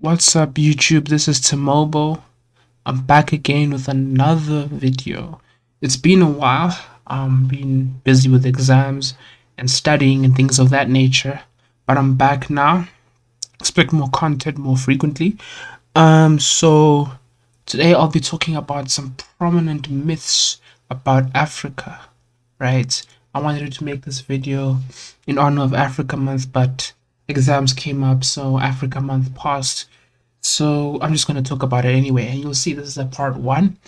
What's up, YouTube? This is Timobo. I'm back again with another video. It's been a while. I've been busy with exams and studying and things of that nature, but I'm back now. Expect more content more frequently. So today I'll be talking about some prominent myths about Africa, right? I wanted to make this video in honor of Africa Month, but exams came up, so Africa Month passed. So I'm just going to talk about it anyway, and you'll see this is a part one,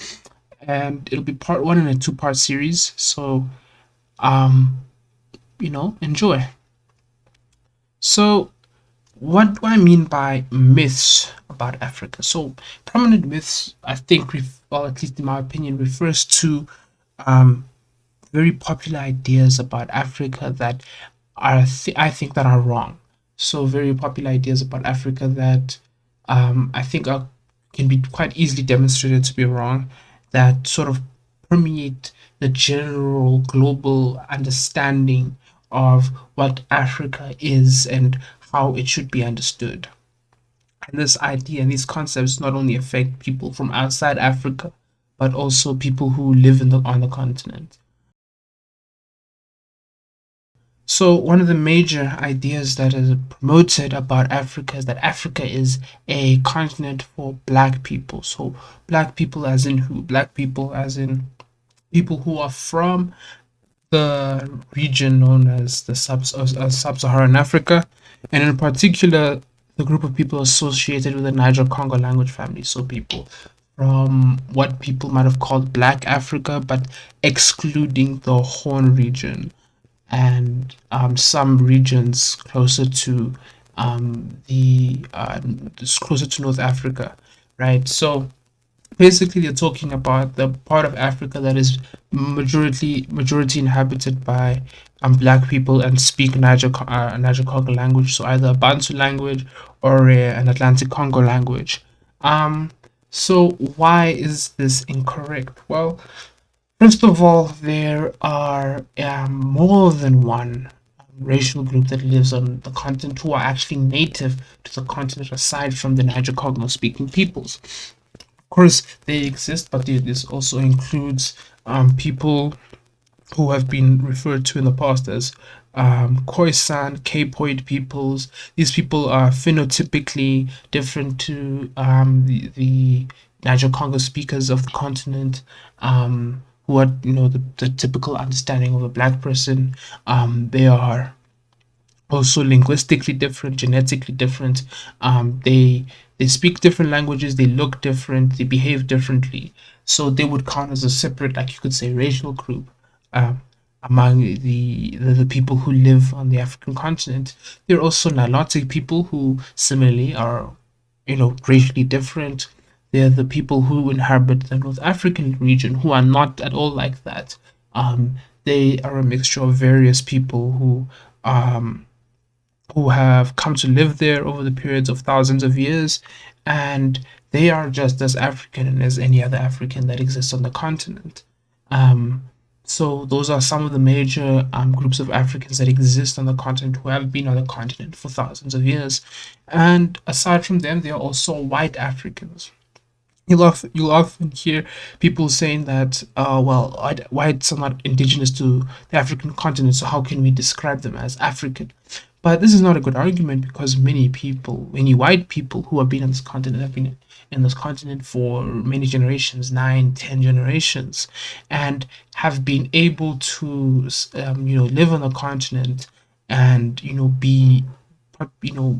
and it'll be part one in a two-part series. So, um, enjoy. So, what do I mean by myths about Africa? So, prominent myths, I think, well, at least in my opinion, refers to um, very popular ideas about Africa that I think that are wrong. So very popular ideas about Africa that I think can be quite easily demonstrated to be wrong. That sort of permeate the general global understanding of what Africa is and how it should be understood. And this idea and these concepts not only affect people from outside Africa, but also people who live on the continent. So one of the major ideas that is promoted about Africa is that Africa is a continent for black people. So black people as in who? Black people as in people who are from the region known as the sub-Saharan Africa, and in particular the group of people associated with the Niger-Congo language family. So people from what people might have called Black Africa, but excluding the Horn region and some regions closer to the closer to North Africa, right? So basically, they're talking about the part of Africa that is majority inhabited by black people and speak Niger Congo language, so either a Bantu language or an Atlantic Congo language. Um, so why is this incorrect? Well, first of all, there are more than one racial group that lives on the continent who are actually native to the continent aside from the Niger Congo speaking peoples. Of course, they exist, but this also includes people who have been referred to in the past as Khoisan, Capoid peoples. These people are phenotypically different to the Niger Congo speakers of the continent, who are, the typical understanding of a black person. They are also linguistically different, genetically different. They speak different languages, they look different, they behave differently. So they would count as a separate, like you could say, racial group um, among the people who live on the African continent. There are also Nilotic people who similarly are, racially different. They're the people who inhabit the North African region who are not at all like that. They are a mixture of various people um, who have come to live there over the periods of thousands of years, and they are just as African as any other African that exists on the continent. Um, so those are some of the major groups of Africans that exist on the continent who have been on the continent for thousands of years. And aside from them, there are also white Africans. You'll often hear people saying that, well, whites are not indigenous to the African continent, so how can we describe them as African? But this is not a good argument because many white people who have been on this continent have been in this continent for many generations, 9, 10 generations, and have been able to, live on the continent and, be, you know,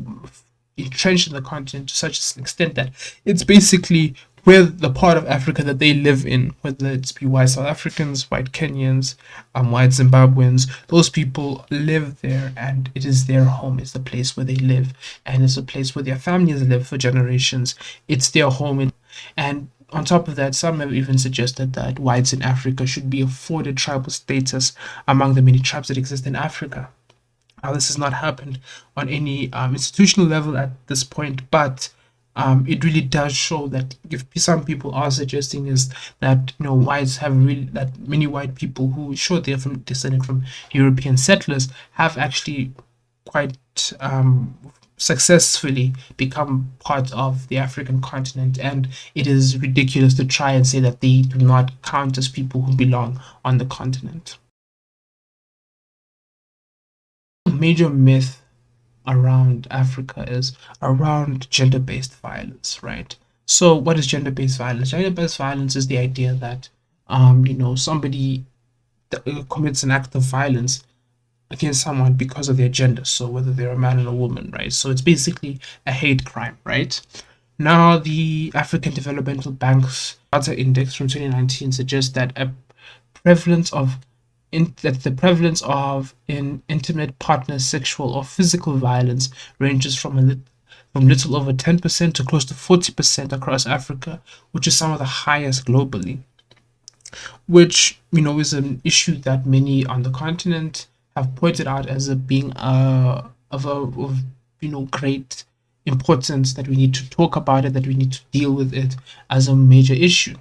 entrenched in the continent to such an extent that it's basically where the part of Africa that they live in, whether it's be white South Africans, white Kenyans, white Zimbabweans, those people live there and it is their home, it's the place where they live, and it's a place where their families live for generations. It's their home. And on top of that, some have even suggested that whites in Africa should be afforded tribal status among the many tribes that exist in Africa. Now, this has not happened on any institutional level at this point, but it really does show that if some people are suggesting is that whites have really that many white people who sure they're descended from European settlers have actually quite successfully become part of the African continent, and it is ridiculous to try and say that they do not count as people who belong on the continent. A major myth around Africa is around gender based violence, right? So, what is gender based violence? Gender based violence is the idea that, somebody commits an act of violence against someone because of their gender, so whether they're a man or a woman, right? So it's basically a hate crime, right? Now, the African Developmental Bank's data index from 2019 suggests that the prevalence of in intimate partner sexual or physical violence ranges from little over 10% to close to 40% across Africa, which is some of the highest globally, which is an issue that many on the continent have pointed out as a being of great importance, that we need to talk about it, that we need to deal with it as a major issue.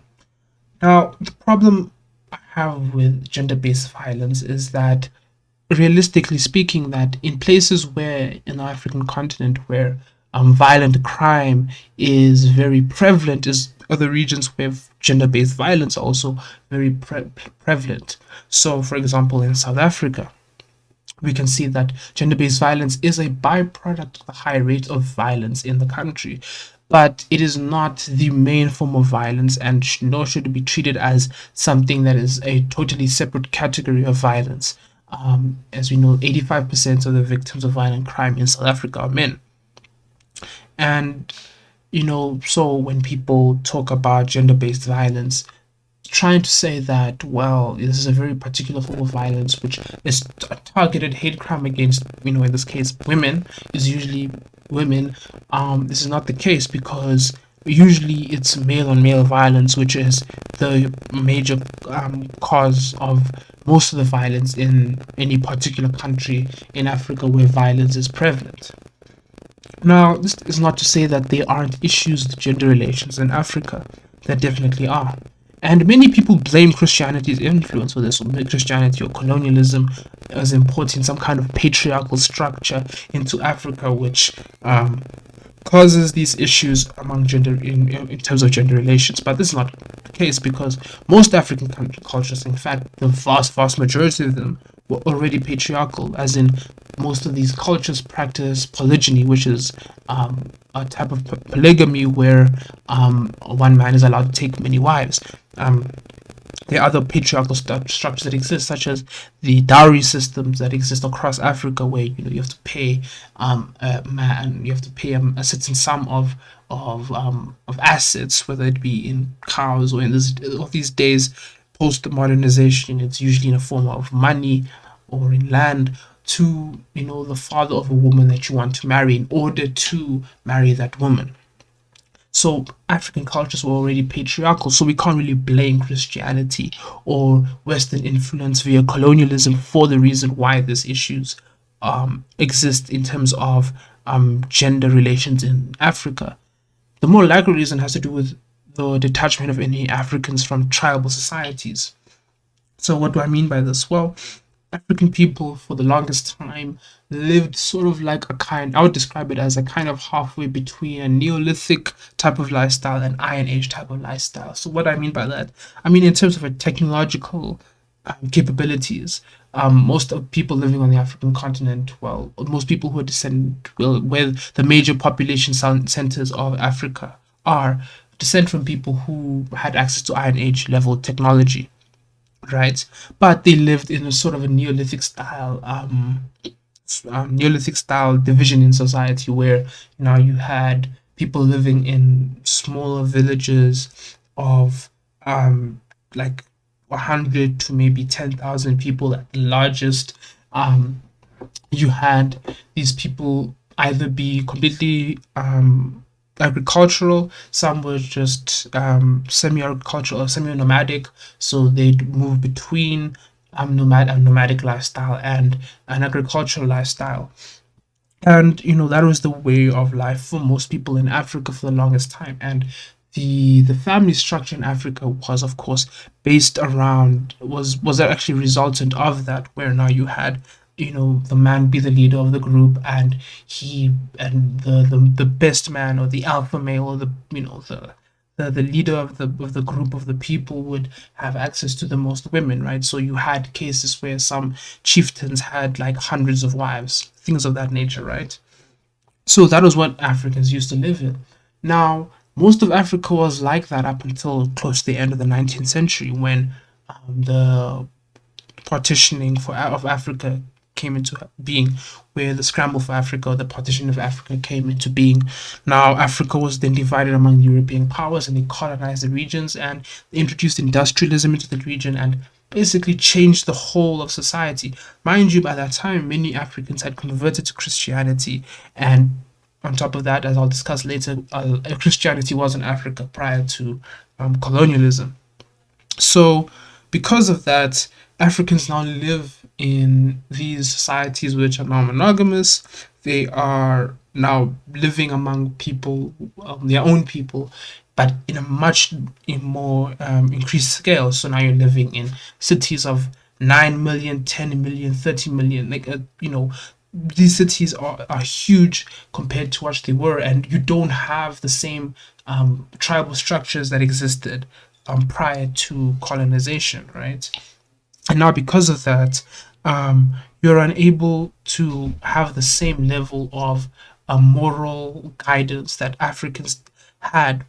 Now, the problem I have with gender-based violence is that, realistically speaking, that in places where in the African continent where violent crime is very prevalent is other regions where gender-based violence are also very prevalent. So, for example, in South Africa, we can see that gender-based violence is a byproduct of the high rate of violence in the country, but it is not the main form of violence, and nor should it be treated as something that is a totally separate category of violence. As we know, 85% of the victims of violent crime in South Africa are men. And, so when people talk about gender based violence, trying to say that, well, this is a very particular form of violence which is a targeted hate crime against, in this case, women, is usually women. This is not the case, because usually it's male on male violence, which is the major cause of most of the violence in any particular country in Africa where violence is prevalent. Now, this is not to say that there aren't issues with gender relations in Africa. There definitely are. And many people blame Christianity's influence for this, or Christianity or colonialism, as importing some kind of patriarchal structure into Africa, which causes these issues among gender in terms of gender relations. But this is not the case, because most African cultures, in fact, the vast majority of them, were already patriarchal, as in most of these cultures practice polygyny, which is a type of polygamy where one man is allowed to take many wives. There are other patriarchal structures that exist, such as the dowry systems that exist across Africa, where you have to pay a man, you have to pay a certain sum of assets, whether it be in cows or in these days post modernization, it's usually in a form of money or in land, to the father of a woman that you want to marry in order to marry that woman. So African cultures were already patriarchal, so we can't really blame Christianity or Western influence via colonialism for the reason why these issues exist in terms of gender relations in Africa. The more likely reason has to do with the detachment of any Africans from tribal societies. So what do I mean by this? Well, African people for the longest time lived sort of like I would describe it as a kind of halfway between a Neolithic type of lifestyle and Iron Age type of lifestyle. So, what I mean by that, I mean in terms of a technological capabilities, most of people living on the African continent, well, most people who are where the major population centers of Africa are, descend from people who had access to Iron Age level technology, right? But they lived in a sort of a Neolithic style division in society, where now you had people living in smaller villages of like 100 to maybe 10,000 people at the largest. You had these people either be completely agricultural, some were just semi-agricultural or semi-nomadic, so they'd move between a nomadic lifestyle and an agricultural lifestyle. And that was the way of life for most people in Africa for the longest time. And the family structure in Africa was, of course, based around was actually resultant of that, where now you had the man be the leader of the group, and he and the best man, or the alpha male, or the leader of the group of the people would have access to the most women, right? So you had cases where some chieftains had like hundreds of wives, things of that nature, right? So that was what Africans used to live in. Now, most of Africa was like that up until close to the end of the 19th century, when the partitioning of Africa came into being, where the scramble for Africa, or the partition of Africa, came into being. Now, Africa was then divided among the European powers, and they colonized the regions, and they introduced industrialism into the region, and basically changed the whole of society. Mind you, by that time, many Africans had converted to Christianity, and on top of that, as I'll discuss later, Christianity was in Africa prior to colonialism. So, because of that, Africans now live in these societies which are non monogamous. They are now living among people, their own people, but in a much more increased scale. So now you're living in cities of 9 million, 10 million, 30 million. These cities are huge compared to what they were, and you don't have the same tribal structures that existed prior to colonization, right? And now, because of that, you're unable to have the same level of moral guidance that Africans had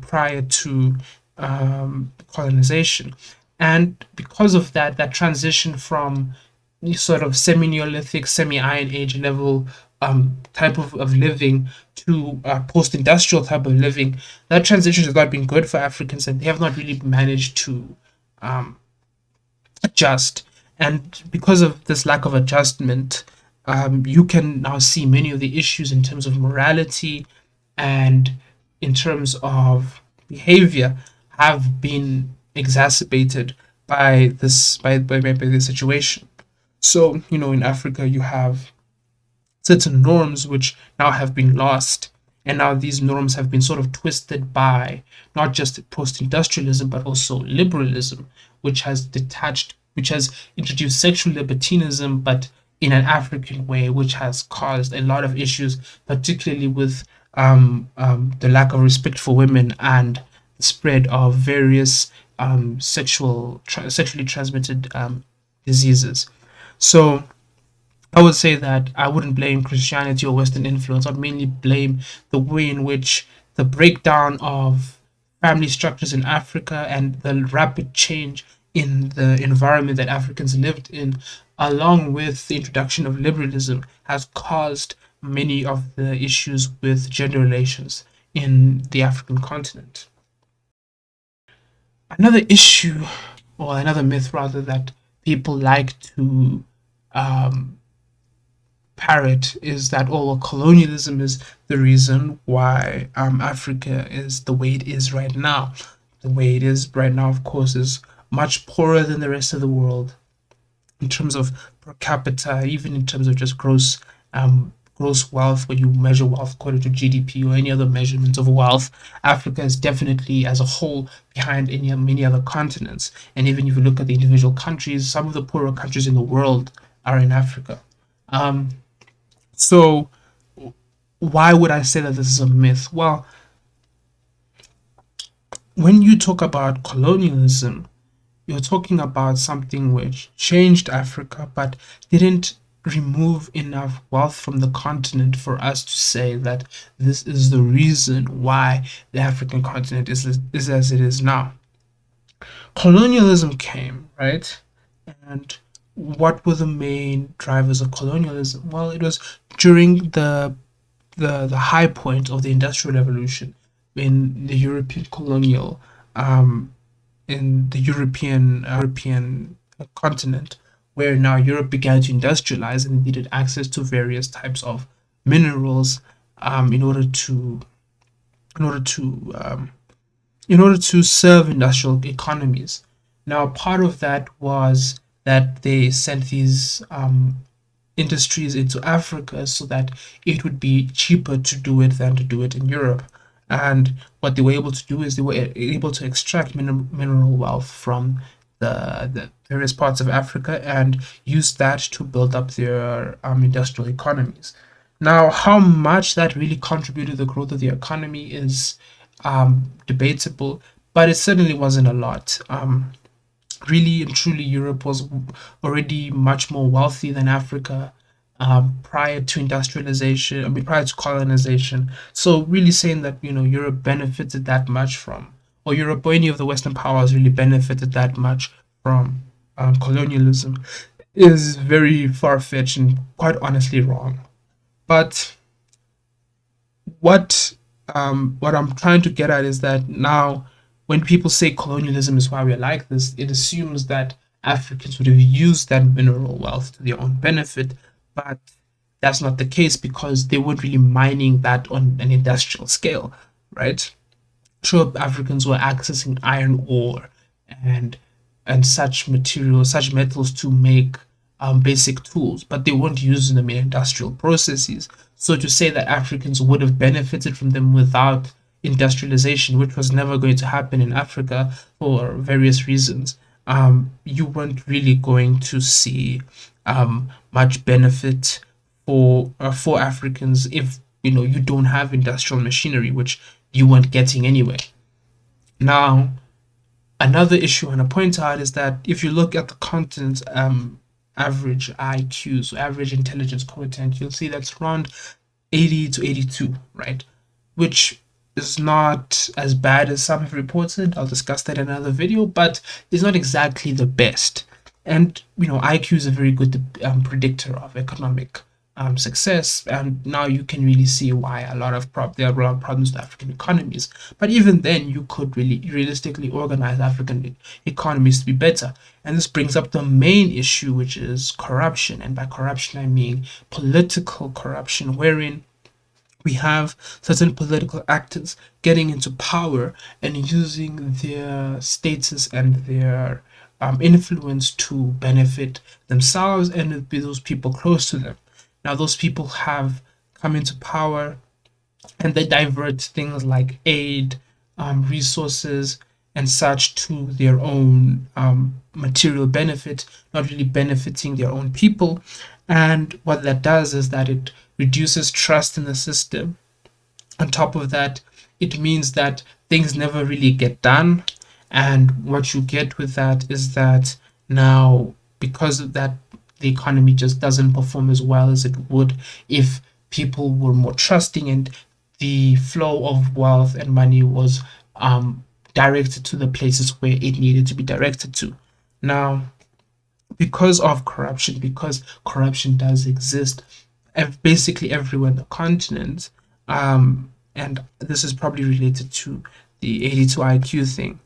prior to colonization. And because of that, that transition from sort of semi-Neolithic, semi-Iron Age level type of living to post-industrial type of living, that transition has not been good for Africans, and they have not really managed to adjust. And because of this lack of adjustment, you can now see many of the issues in terms of morality and in terms of behavior have been exacerbated by this situation. So, in Africa, you have certain norms which now have been lost. And now these norms have been sort of twisted by not just post industrialism, but also liberalism, which has introduced sexual libertinism, but in an African way, which has caused a lot of issues, particularly with the lack of respect for women and the spread of various sexually transmitted diseases. So, I would say that I wouldn't blame Christianity or Western influence. I'd mainly blame the way in which the breakdown of family structures in Africa and the rapid change in the environment that Africans lived in, along with the introduction of liberalism, has caused many of the issues with gender relations in the African continent. Another issue, or another myth rather, that people like to um, parrot is that, oh, well, colonialism is the reason why Africa is the way it is right now. The way it is right now, of course, is much poorer than the rest of the world in terms of per capita, even in terms of just gross wealth, when you measure wealth according to GDP or any other measurement of wealth. Africa is definitely, as a whole, behind many other continents. And even if you look at the individual countries, some of the poorer countries in the world are in Africa. Um, so, why would I say that this is a myth? Well, when you talk about colonialism, you're talking about something which changed Africa but didn't remove enough wealth from the continent for us to say that this is the reason why the African continent is as it is now. Colonialism came, right? And what were the main drivers of colonialism? Well, it was during the high point of the Industrial Revolution in the European colonial in the European continent, where now Europe began to industrialize and needed access to various types of minerals um, in order to in order to in order to serve industrial economies. Now, part of that was that they sent these industries into Africa so that it would be cheaper to do it than to do it in Europe. And what they were able to do is they were able to extract mineral wealth from the various parts of Africa and used that to build up their industrial economies. Now, how much that really contributed to the growth of the economy is debatable, but it certainly wasn't a lot. Really and truly, Europe was already much more wealthy than Africa prior to industrialization. I mean, prior to colonization. So, really saying that Europe benefited that much from, or Europe or any of the Western powers really benefited that much from colonialism, is very far fetched and quite honestly wrong. But what I'm trying to get at is that now when people say colonialism is why we're like this, it assumes that Africans would have used that mineral wealth to their own benefit, but that's not the case because they weren't really mining that on an industrial scale, right? Sure, Africans were accessing iron ore and such materials, such metals to make basic tools, but they weren't using them in industrial processes. So to say that Africans would have benefited from them without industrialization, which was never going to happen in Africa for various reasons, you weren't really going to see much benefit for Africans if you don't have industrial machinery, which you weren't getting anyway. Now, another issue I want to point out is that if you look at the continent's average IQ, so average intelligence quotient, you'll see that's around 80 to 82, right? Which is not as bad as some have reported. I'll discuss that in another video, but it's not exactly the best. And IQ is a very good predictor of economic success, and now you can really see why there are a lot of problems with African economies. But even then, you could really realistically organize African economies to be better. And this brings up the main issue, which is corruption. And by corruption, I mean political corruption, wherein we have certain political actors getting into power and using their status and their influence to benefit themselves and those people close to them. Now, those people have come into power and they divert things like aid, resources, and such to their own material benefit, not really benefiting their own people. And what that does is that it reduces trust in the system. On top of that, it means that things never really get done. And what you get with that is that now, because of that, the economy just doesn't perform as well as it would if people were more trusting and the flow of wealth and money was directed to the places where it needed to be directed to. Now, because corruption does exist basically everywhere in the continent, and this is probably related to the 82 IQ thing.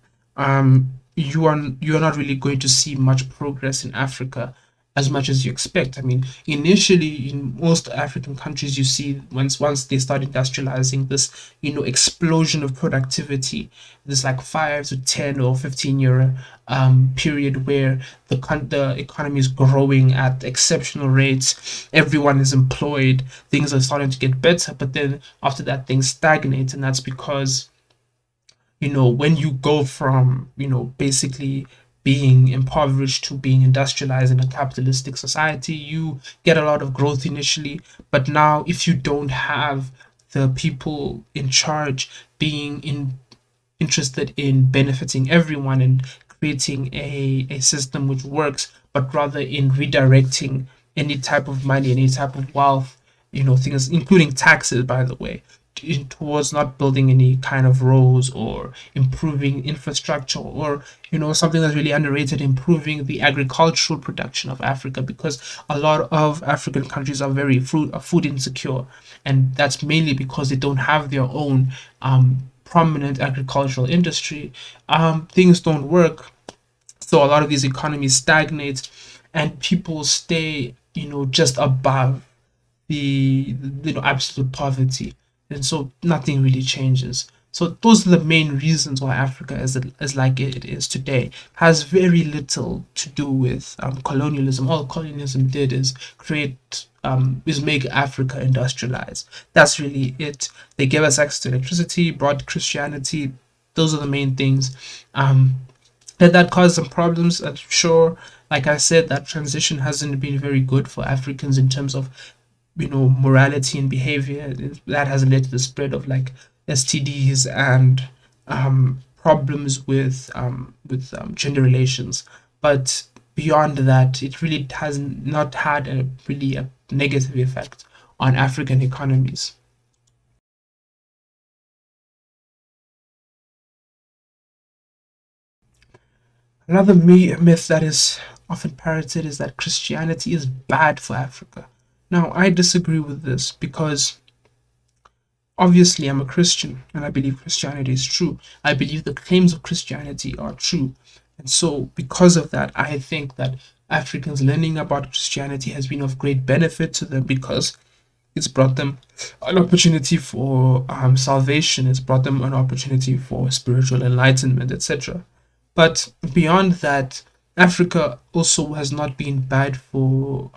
You are not really going to see much progress in Africa as much as you expect. I mean, initially in most African countries, you see once they start industrializing this, explosion of productivity. This like 5 to 10 or 15 year period where the economy is growing at exceptional rates. Everyone is employed. Things are starting to get better, but then after that, things stagnate, and that's because when you go from, basically being impoverished to being industrialized in a capitalistic society, you get a lot of growth initially. But now, if you don't have the people in charge being interested in benefiting everyone and creating a system which works, but rather in redirecting any type of money, any type of wealth, things, including taxes, by the way, towards not building any kind of roads or improving infrastructure or something that's really underrated, improving the agricultural production of Africa, because a lot of African countries are very food insecure, and that's mainly because they don't have their own prominent agricultural industry. Things don't work, so a lot of these economies stagnate and people stay just above the absolute poverty, and so nothing really changes. So those are the main reasons why Africa is like it is today. Has very little to do with colonialism. All colonialism did is make Africa industrialized. That's really it. They gave us access to electricity, brought Christianity. Those are the main things. Did that cause some problems? I'm sure. Like I said, that transition hasn't been very good for Africans in terms of, morality and behavior. That has led to the spread of like STDs and problems with gender relations. But beyond that, it really has not had a negative effect on African economies. Another myth that is often parroted is that Christianity is bad for Africa. Now, I disagree with this because obviously I'm a Christian and I believe Christianity is true. I believe the claims of Christianity are true. And so, because of that, I think that Africans learning about Christianity has been of great benefit to them because it's brought them an opportunity for salvation, it's brought them an opportunity for spiritual enlightenment, etc. But beyond that, Africa also has not been bad for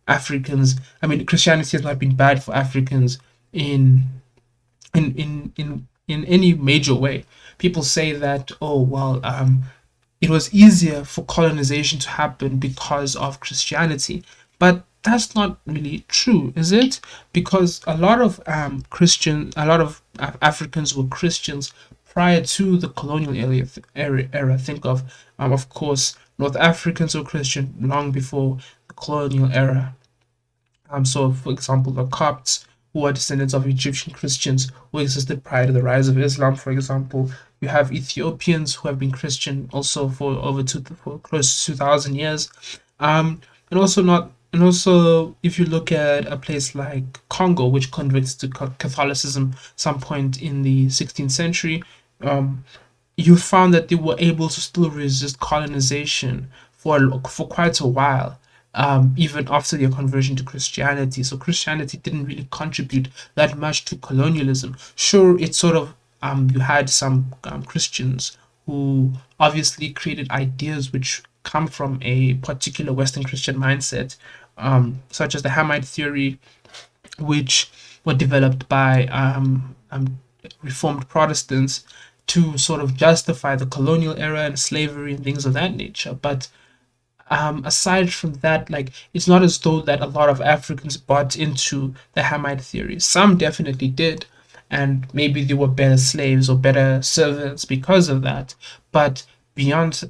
Africans. I mean, Christianity has not been bad for Africans in in any major way. People say that, oh well, it was easier for colonization to happen because of Christianity, but that's not really true, is it? Because a lot of Africans were Christians prior to the colonial era. Think of course, North Africans were Christian long before the colonial era. So, for example, the Copts, who are descendants of Egyptian Christians who existed prior to the rise of Islam, for example. You have Ethiopians who have been Christian also for for close to 2,000 years. And also, if you look at a place like Congo, which converts to Catholicism some point in the 16th century, um, you found that they were able to still resist colonization for quite a while, even after their conversion to Christianity. So Christianity didn't really contribute that much to colonialism. Sure, it sort of you had some Christians who obviously created ideas which come from a particular Western Christian mindset, such as the Hamite theory, which were developed by Reformed Protestants to sort of justify the colonial era and slavery and things of that nature. But aside from that, like it's not as though that a lot of Africans bought into the Hamite theory. Some definitely did, and maybe they were better slaves or better servants because of that. But beyond,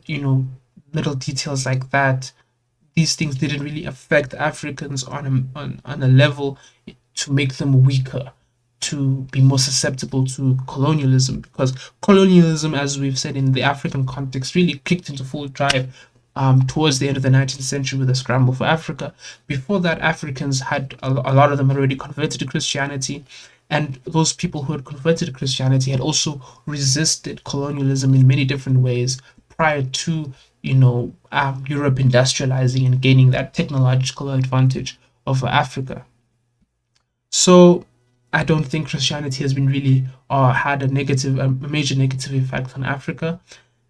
little details like that, these things didn't really affect Africans on a level to make them weaker, to be more susceptible to colonialism, because colonialism, as we've said in the African context, really kicked into full drive towards the end of the 19th century with the scramble for Africa. Before that, Africans a lot of them had already converted to Christianity, and those people who had converted to Christianity had also resisted colonialism in many different ways prior to Europe industrializing and gaining that technological advantage over Africa. So I don't think Christianity has been really had a major negative effect on Africa.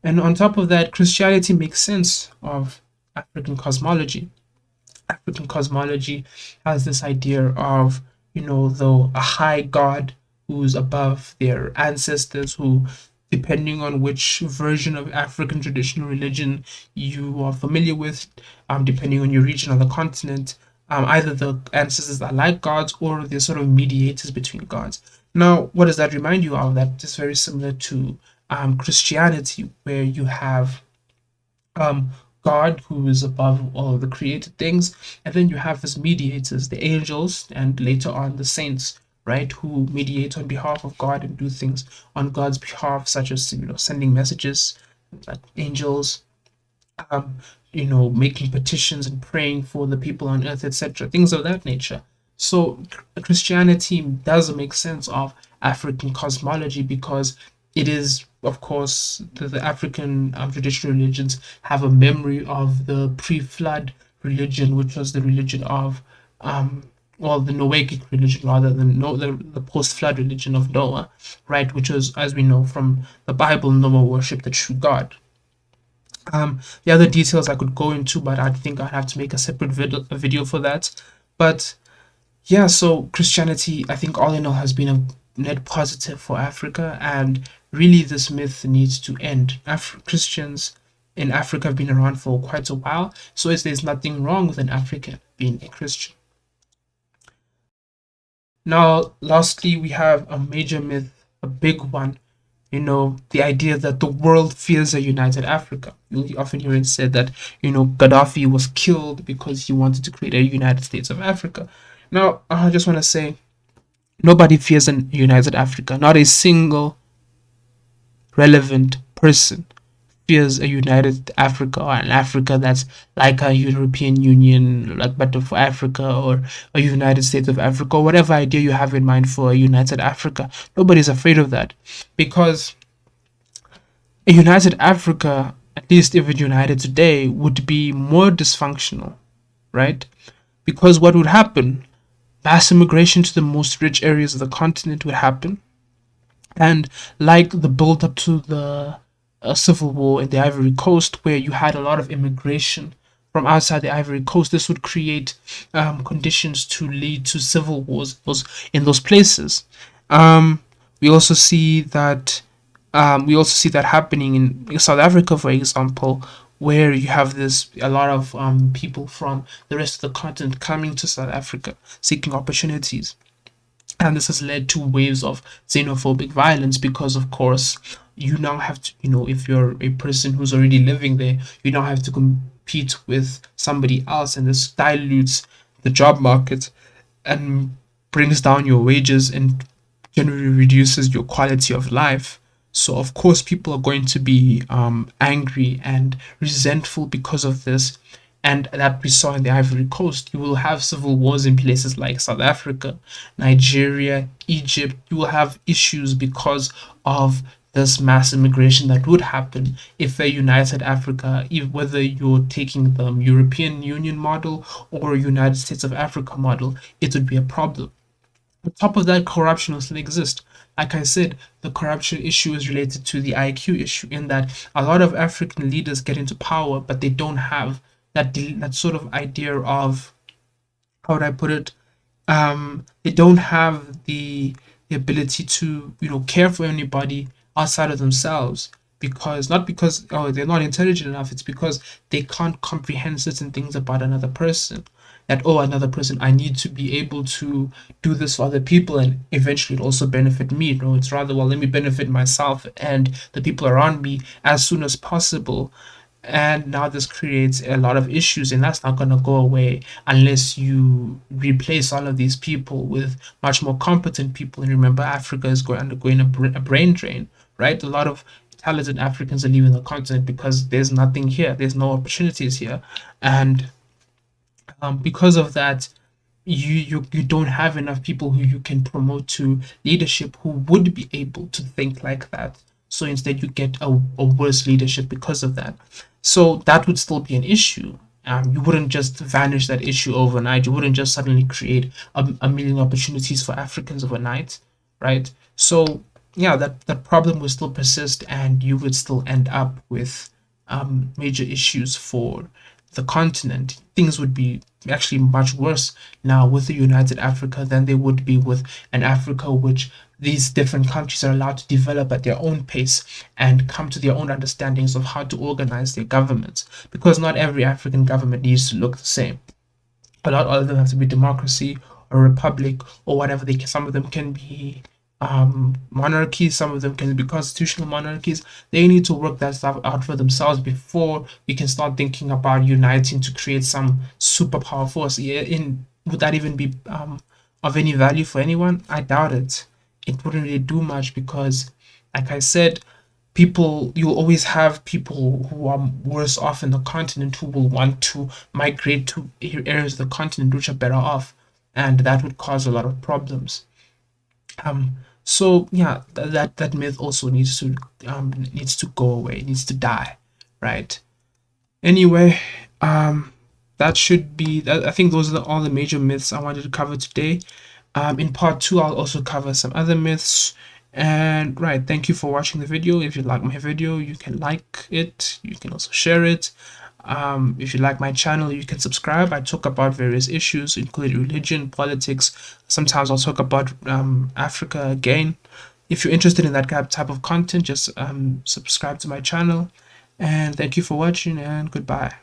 And on top of that, Christianity makes sense of African cosmology. African cosmology has this idea of, though a high god who's above their ancestors, who, depending on which version of African traditional religion you are familiar with, depending on your region or the continent, either the ancestors are like gods or they're sort of mediators between gods. Now, what does that remind you of? That is very similar to Christianity, where you have um, God who is above all of the created things, and then you have his mediators, the angels, and later on the saints, right, who mediate on behalf of God and do things on God's behalf, such as sending messages, like angels, um, making petitions and praying for the people on earth, etc., things of that nature. So Christianity does make sense of African cosmology because it is, of course, the African traditional religions have a memory of the pre-flood religion, which was the religion of, well, the Noahic religion rather than the post-flood religion of Noah, right? Which was, as we know from the Bible, Noah worshipped the true God. The other details I could go into, but I think I'd have to make a separate a video for that. But yeah, so Christianity, I think all in all, has been a net positive for Africa, and really this myth needs to end. Christians in Africa have been around for quite a while. So there's nothing wrong with an African being a Christian. Now, lastly, we have a major myth, a big one. The idea that the world fears a united Africa. You often hear it said that, Gaddafi was killed because he wanted to create a United States of Africa. Now, I just want to say nobody fears a united Africa. Not a single relevant person fears a united Africa or an Africa that's like a European Union, like better for Africa, or a United States of Africa, or whatever idea you have in mind for a united Africa. Nobody's afraid of that because a united Africa, at least if it united today, would be more dysfunctional, right? Because what would happen? Mass immigration to the most rich areas of the continent would happen. And like the build up to the civil war in the Ivory Coast, where you had a lot of immigration from outside the Ivory Coast, this would create conditions to lead to civil wars in those places. Um, we also see that happening in South Africa, for example, where you have this a lot of people from the rest of the continent coming to South Africa seeking opportunities. And this has led to waves of xenophobic violence because, of course, you now have to, if you're a person who's already living there, you now have to compete with somebody else, and this dilutes the job market and brings down your wages and generally reduces your quality of life. So, of course, people are going to be angry and resentful because of this. And that we saw in the Ivory Coast. You will have civil wars in places like South Africa, Nigeria, Egypt. You will have issues because of this mass immigration that would happen if a united Africa, whether you're taking the European Union model or United States of Africa model, it would be a problem. On top of that, corruption will still exist. Like I said, the corruption issue is related to the IQ issue, in that a lot of African leaders get into power, but they don't have that sort of idea of, how would I put it? They don't have the ability to care for anybody outside of themselves, because not because they're not intelligent enough. It's because they can't comprehend certain things about another person. That, another person, I need to be able to do this for other people, and eventually it also benefit me. It's rather, well, let me benefit myself and the people around me as soon as possible. And now this creates a lot of issues, and that's not going to go away unless you replace all of these people with much more competent people. And remember, Africa is undergoing a brain drain, right? A lot of talented Africans are leaving the continent because there's nothing here, there's no opportunities here. And because of that, you don't have enough people who you can promote to leadership who would be able to think like that. So instead, you get a worse leadership because of that. So that would still be an issue. You wouldn't just vanish that issue overnight. You wouldn't just suddenly create a million opportunities for Africans overnight, right? So yeah, that problem would still persist, and you would still end up with major issues for the continent. Things would be actually much worse now with the United Africa than they would be with an Africa which these different countries are allowed to develop at their own pace and come to their own understandings of how to organize their governments. Because not every African government needs to look the same. A lot of them have to be democracy or republic or whatever they can. Some of them can be monarchies, some of them can be constitutional monarchies. They need to work that stuff out for themselves before we can start thinking about uniting to create some superpower force. Would that even be of any value for anyone? I doubt it. It wouldn't really do much because, like I said, you'll always have people who are worse off in the continent who will want to migrate to areas of the continent which are better off, and that would cause a lot of problems. So yeah, that myth also needs to go away, needs to die, right? Anyway, that should be that. I think those are all the major myths I wanted to cover today. In part two, I'll also cover some other myths. And right, thank you for watching the video. If you like my video, you can like it. You can also share it. If you like my channel, you can subscribe. I talk about various issues, including religion, politics. Sometimes I'll talk about Africa again. If you're interested in that type of content, just subscribe to my channel. And thank you for watching, and goodbye.